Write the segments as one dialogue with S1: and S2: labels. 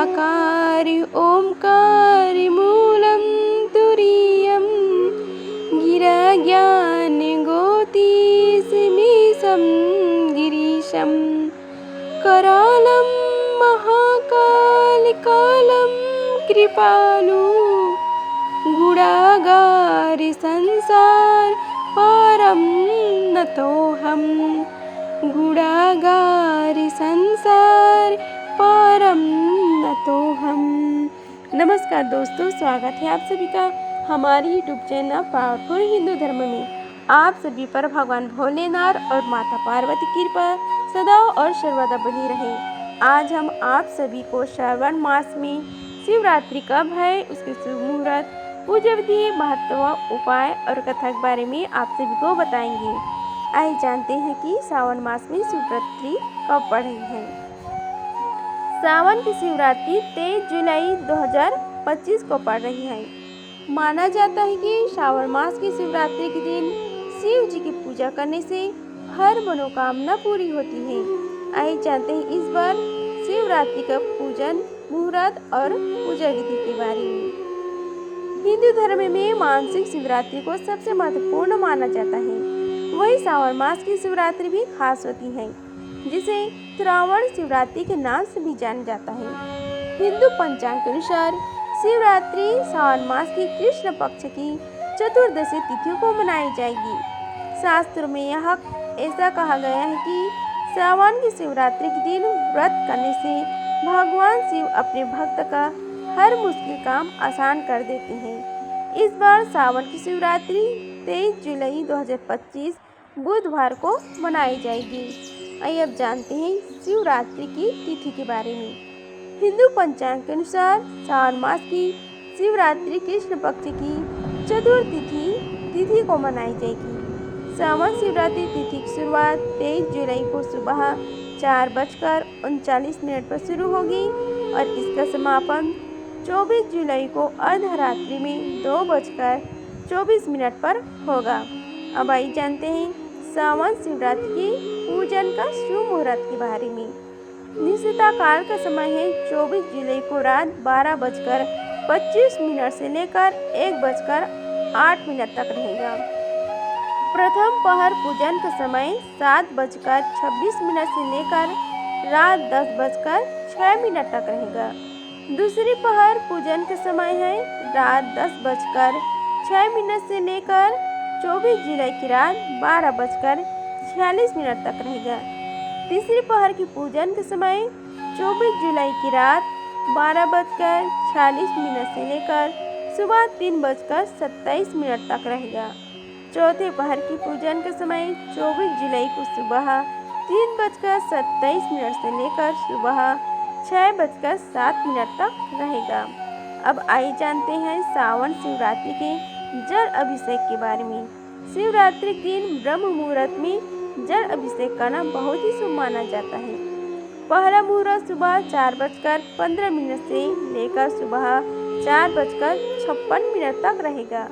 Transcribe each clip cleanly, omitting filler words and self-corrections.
S1: निराकारि ओंकारि मूलं तुरीयं गिरिज्ञानगोतीसमीशं गिरीशं करालं महाकालिकालं कृपालु गुणागारि संसार पारं नतोऽहं गुणागारि संसार पारम नतोऽहम। नमस्कार दोस्तों, स्वागत है आप सभी का हमारी यूट्यूब चैनल पावरफुल हिंदू धर्म में। आप सभी पर भगवान भोलेनाथ और माता पार्वती की कृपा सदा और सर्वदा बनी रहे। आज हम आप सभी को श्रावण मास में शिवरात्रि कब है, उसके शुभ मुहूर्त, पूजा विधि, महत्व, उपाय और कथा के बारे में आप सभी को बताएंगे। आइए जानते हैं कि सावन मास में शिवरात्रि कब पड़ रही है। सावन की शिवरात्रि 23 जुलाई 2025 को पड़ रही है। माना जाता है कि श्रावण मास की शिवरात्रि के दिन शिव जी की पूजा करने से हर मनोकामना पूरी होती है। आइए जानते हैं इस बार शिवरात्रि का पूजन, मुहूर्त और पूजा विधि के बारे में। हिंदू धर्म में मासिक शिवरात्रि को सबसे महत्वपूर्ण माना जाता है। वही सावन मास की शिवरात्रि भी खास होती है, जिसे श्रावण शिवरात्रि के नाम से भी जाना जाता है। हिंदू पंचांग के अनुसार शिवरात्रि सावन मास की कृष्ण पक्ष की चतुर्दशी तिथियों को मनाई जाएगी। शास्त्रों में यह ऐसा कहा गया है कि सावन की शिवरात्रि के दिन व्रत करने से भगवान शिव अपने भक्त का हर मुश्किल काम आसान कर देते हैं। इस बार सावन की शिवरात्रि 23 जुलाई 2025 बुधवार को मनाई जाएगी। आइए अब जानते हैं शिवरात्रि की तिथि के बारे में। हिंदू पंचांग के अनुसार सावन मास की शिवरात्रि कृष्ण पक्ष की चतुर्थी तिथि को मनाई जाएगी। सावन शिवरात्रि तिथि की शुरुआत 23 जुलाई को सुबह 4:39 पर शुरू होगी और इसका समापन 24 जुलाई को अर्धरात्रि में 2:24 पर होगा। अब आइए जानते हैं सावन शिवरात्रि के पूजन का शुभ मुहूर्त के बारे में। निश्चिता काल का समय है 24 जुलाई को रात 12:25 से लेकर 1:08 तक रहेगा। प्रथम पहर पूजन का समय 7:26 से लेकर रात 10:06 तक रहेगा। दूसरी पहर पूजन का समय है रात 10:06 से लेकर 24 जुलाई की रात 12:46 तक रहेगा। तीसरी पहर की पूजन का समय 24 जुलाई की रात 12:46 से लेकर सुबह 3:27 तक रहेगा। चौथे पहर की पूजन का समय 24 जुलाई को सुबह 3:27 से लेकर सुबह 6:07 तक रहेगा। अब आइए जानते हैं सावन शिवरात्रि के जल अभिषेक के बारे में। शिवरात्रि के दिन ब्रह्म मुहूर्त में जल अभिषेक करना बहुत ही शुभ माना जाता है। पहला मुहूर्त सुबह 4:15 से लेकर सुबह 4:56 तक रहेगा।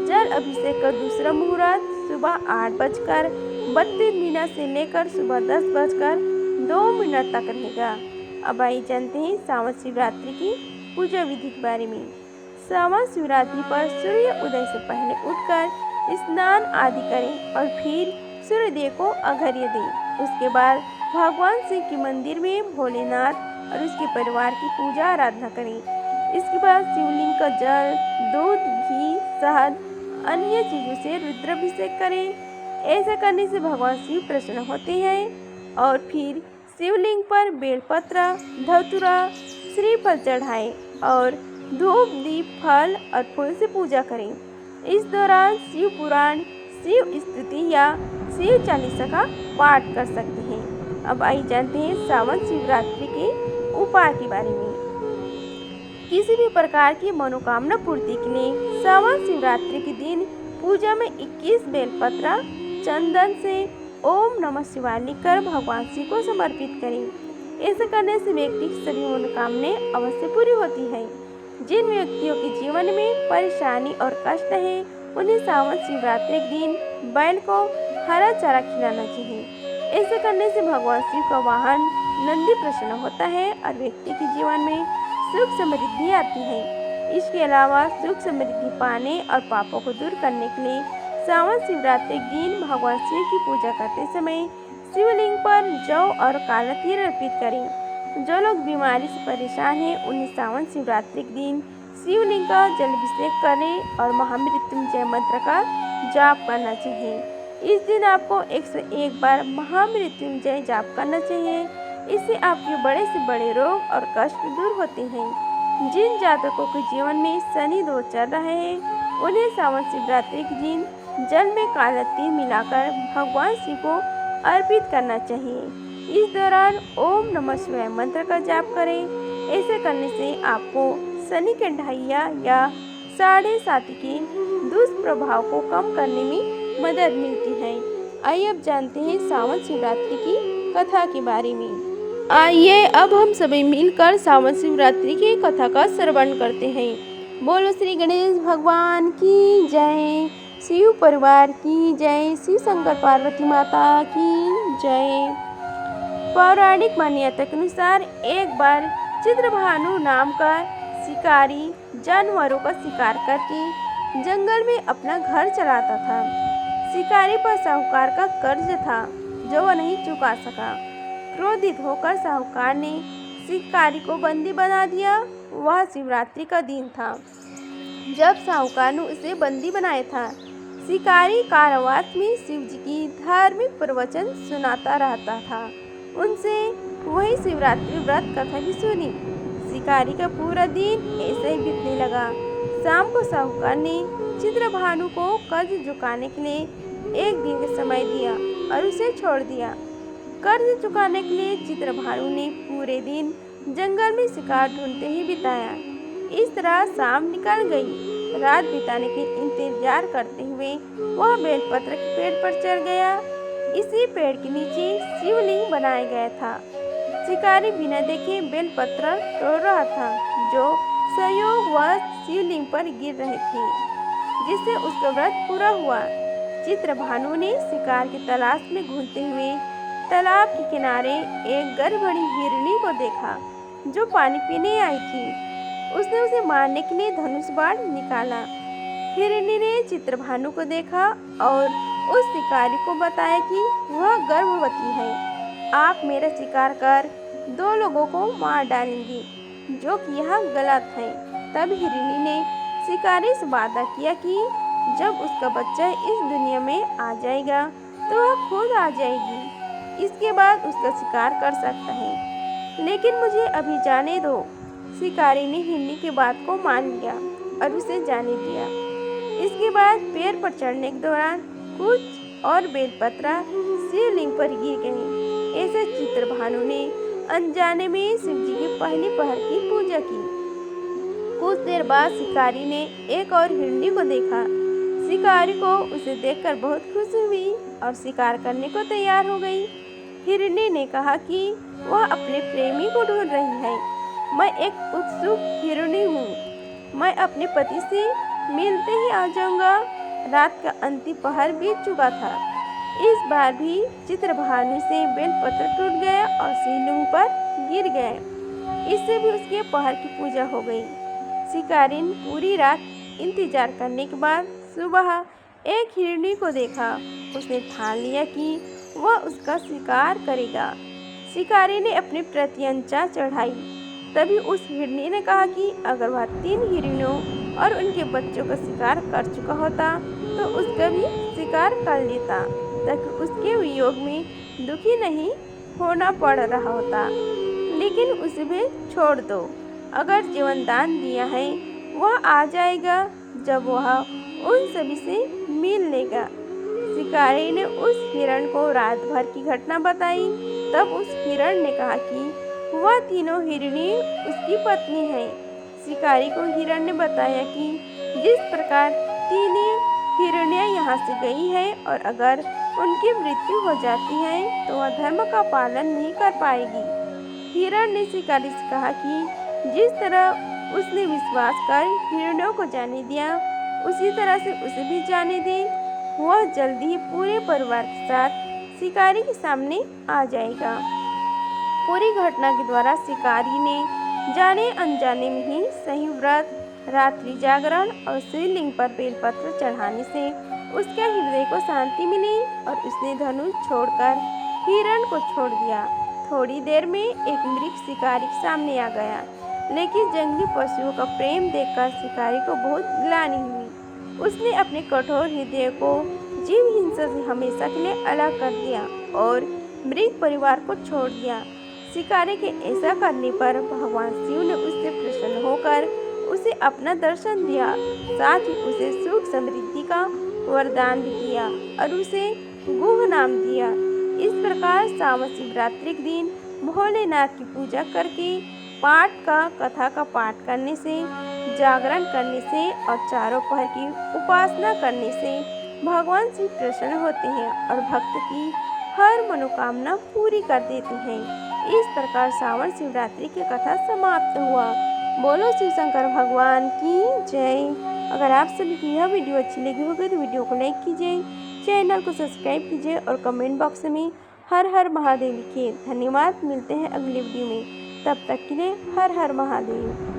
S1: जल अभिषेक का दूसरा मुहूर्त सुबह 8:32 से लेकर सुबह 10:02 तक रहेगा। अब आइए जानते हैं सावन शिवरात्रि की पूजा विधि के बारे में। सावन शिवरात्रि पर सूर्य उदय से पहले उठकर स्नान आदि करें और फिर सूर्यदेव को अर्घ्य दें। उसके बाद भगवान शिव के मंदिर में भोलेनाथ और उसके परिवार की पूजा आराधना करें। इसके बाद शिवलिंग का जल, दूध, घी, शहद, अन्य चीजों से रुद्राभिषेक करें। ऐसा करने से भगवान शिव प्रसन्न होते हैं। और फिर शिवलिंग पर बेलपत्र, धतूरा, श्रीफल चढ़ाएं और धूप, दीप, फल और फूल से पूजा करें। इस दौरान शिव पुराण, शिव स्तुति या शिव चालीसा का पाठ कर सकते हैं। अब आइए जानते हैं सावन शिवरात्रि के उपाय के बारे में। किसी भी प्रकार की मनोकामना पूर्ति के लिए सावन शिवरात्रि के दिन पूजा में 21 बेलपत्र चंदन से ओम नमः शिवाय लिखकर भगवान शिव को समर्पित करें। ऐसा करने से व्यक्ति की सभी मनोकामनाएं अवश्य पूरी होती है। जिन व्यक्तियों के जीवन में परेशानी और कष्ट है, उन्हें सावन शिवरात्रि के दिन बैल को हरा चारा खिलाना चाहिए। ऐसा करने से भगवान शिव का वाहन नंदी प्रसन्न होता है और व्यक्ति के जीवन में सुख समृद्धि आती है। इसके अलावा सुख समृद्धि पाने और पापों को दूर करने के लिए सावन शिवरात्रि के दिन भगवान शिव की पूजा करते समय शिवलिंग पर जौ और काला तिल अर्पित करें। जो लोग बीमारी से परेशान हैं उन्हें सावन शिवरात्रि के दिन शिवलिंग का जलाभिषेक करें और महामृत्युंजय मंत्र का जाप करना चाहिए। इस दिन आपको 101 बार महामृत्युंजय जाप करना चाहिए। इससे आपके बड़े से बड़े रोग और कष्ट दूर होते हैं। जिन जातकों के जीवन में शनि दोष चल रहे हैं उन्हें सावन शिवरात्रि के दिन जल में काला तिल मिलाकर भगवान शिव को अर्पित करना चाहिए। इस दौरान ओम नमः शिवाय मंत्र का जाप करें। ऐसे करने से आपको शनि के ढैया या साढ़े साथी के दुष्प्रभाव को कम करने में मदद मिलती है। आइए अब जानते हैं सावन शिवरात्रि की कथा के बारे में। आइए अब हम सभी मिलकर सावन शिवरात्रि की कथा का श्रवण करते हैं। बोलो श्री गणेश भगवान की जय, शिव परिवार की जय, शिव शंकर पार्वती माता की जय। पौराणिक मान्यता के अनुसार एक बार चित्रभानु नाम का शिकारी जानवरों का शिकार करके जंगल में अपना घर चलाता था। शिकारी पर साहूकार का कर्ज था जो वह नहीं चुका सका। क्रोधित होकर साहूकार ने शिकारी को बंदी बना दिया। वह शिवरात्रि का दिन था जब साहूकार ने उसे बंदी बनाया था। शिकारी कारावास में शिव जी की धार्मिक प्रवचन सुनाता रहता था। उनसे वही शिवरात्रि व्रत कथा भी सुनी। शिकारी का पूरा दिन ऐसे ही बीतने लगा। शाम को साहूकार ने चित्रभानु को कर्ज चुकाने के लिए एक दिन का समय दिया और उसे छोड़ दिया। कर्ज चुकाने के लिए चित्रभानु ने पूरे दिन जंगल में शिकार ढूंढते ही बिताया। इस तरह शाम निकल गई। रात बिताने के इंतजार करते हुए वह बेलपत्र के पेड़ पर चढ़ गया। इसी पेड़ के नीचे शिवलिंग बनाया गया था। शिकारी बिना देखे बेलपत्र तोड़ रहा था जो संयोगवश शिवलिंग पर गिर रहे थे, जिससे उसका व्रत पूरा हुआ। चित्रभानु ने शिकार की तलाश में घूमते हुए तालाब के किनारे एक गर्भवती हिरनी को देखा जो पानी पीने आई थी। उसने उसे मारने के लिए धनुष बाण निकाला। हिरनी ने चित्रभानु को देखा और उस शिकारी को बताया कि वह गर्भवती है। आप मेरा शिकार कर 2 लोगों को मार डालेंगी, जो कि यह गलत है। तब हिरनी ने शिकारी से वादा किया कि जब उसका बच्चा इस दुनिया में आ जाएगा तो वह खुद आ जाएगी। इसके बाद उसका शिकार कर सकता है, लेकिन मुझे अभी जाने दो। शिकारी ने हिरनी की बात को मान लिया और उसे जाने दिया। इसके बाद पेड़ पर चढ़ने के दौरान कुछ और बेलपत्र शिवलिंग पर गिर गए। ऐसे चित्रभानु ने अनजाने में शिव जी की पहली पहर की पूजा की। कुछ देर बाद शिकारी ने एक और हिरनी को देखा। शिकारी को उसे देखकर बहुत खुशी हुई और शिकार करने को तैयार हो गई। हिरनी ने कहा कि वह अपने प्रेमी को ढूंढ रही है। मैं एक उत्सुक हिरनी हूँ। मैं अपने पति से मिलते ही आ जाऊंगा। रात का अंतिम पहर बीत चुका था। इस बार भी चित्रभानु से बेलपत्र टूट गया और शिवलिंग पर गिर गए। इससे भी उसके पहर की पूजा हो गई। शिकारी ने पूरी रात इंतजार करने के बाद सुबह एक हिरनी को देखा। उसने ठान लिया कि वह उसका शिकार करेगा। शिकारी ने अपनी प्रत्यंचा चढ़ाई। तभी उस हिरनी ने कहा कि अगर वह 3 हिरणों और उनके बच्चों का शिकार कर चुका होता तो उसका भी शिकार कर लेता, ताकि उसके वियोग में दुखी नहीं होना पड़ रहा होता। लेकिन उसे भी छोड़ दो। अगर जीवन दान दिया है वह आ जाएगा जब वह उन सभी से मिल लेगा। शिकारी ने उस हिरण को रात भर की घटना बताई। तब उस हिरण ने कहा कि वह तीनों हिरणी उसकी पत्नी है। शिकारी को हिरण ने बताया कि जिस प्रकार तीनों हिरनियाँ यहाँ से गई है और अगर उनकी मृत्यु हो जाती है तो वह धर्म का पालन नहीं कर पाएगी। हिरण ने शिकारी से कहा कि जिस तरह उसने विश्वास कर हिरणों को जाने दिया उसी तरह से उसे भी जाने दे। वह जल्दी ही पूरे परिवार के साथ शिकारी के सामने आ जाएगा। पूरी घटना के द्वारा शिकारी ने जाने अनजाने में ही सही व्रत, रात्रि जागरण और शिवलिंग पर बेलपत्र चढ़ाने से उसके हृदय को शांति मिली और उसने धनुष छोड़कर हिरण को छोड़ दिया। थोड़ी देर में एक मृग शिकारी सामने आ गया, लेकिन जंगली पशुओं का प्रेम देखकर शिकारी को बहुत ग्लानि हुई। उसने अपने कठोर हृदय को जीव हिंसा से हमेशा के लिए अलग कर दिया और मृग परिवार को छोड़ दिया। शिकारी के ऐसा करने पर भगवान शिव ने उससे प्रसन्न होकर उसे अपना दर्शन दिया, साथ ही उसे सुख समृद्धि का वरदान भी दिया और उसे गुह नाम दिया। इस प्रकार सावन शिवरात्रि के दिन भोलेनाथ की पूजा करके कथा का पाठ करने से, जागरण करने से और चारों पहर की उपासना करने से भगवान शिव प्रसन्न होते हैं और भक्त की हर मनोकामना पूरी कर देते हैं। इस प्रकार सावन शिवरात्रि की कथा समाप्त हुआ। बोलो शिव शंकर भगवान की जय। अगर आप सभी की यह वीडियो अच्छी लगी होगी तो वीडियो को लाइक कीजिए, चैनल को सब्सक्राइब कीजिए और कमेंट बॉक्स में हर हर महादेव लिखिए। धन्यवाद। मिलते हैं अगली वीडियो में, तब तक के लिए हर हर महादेव।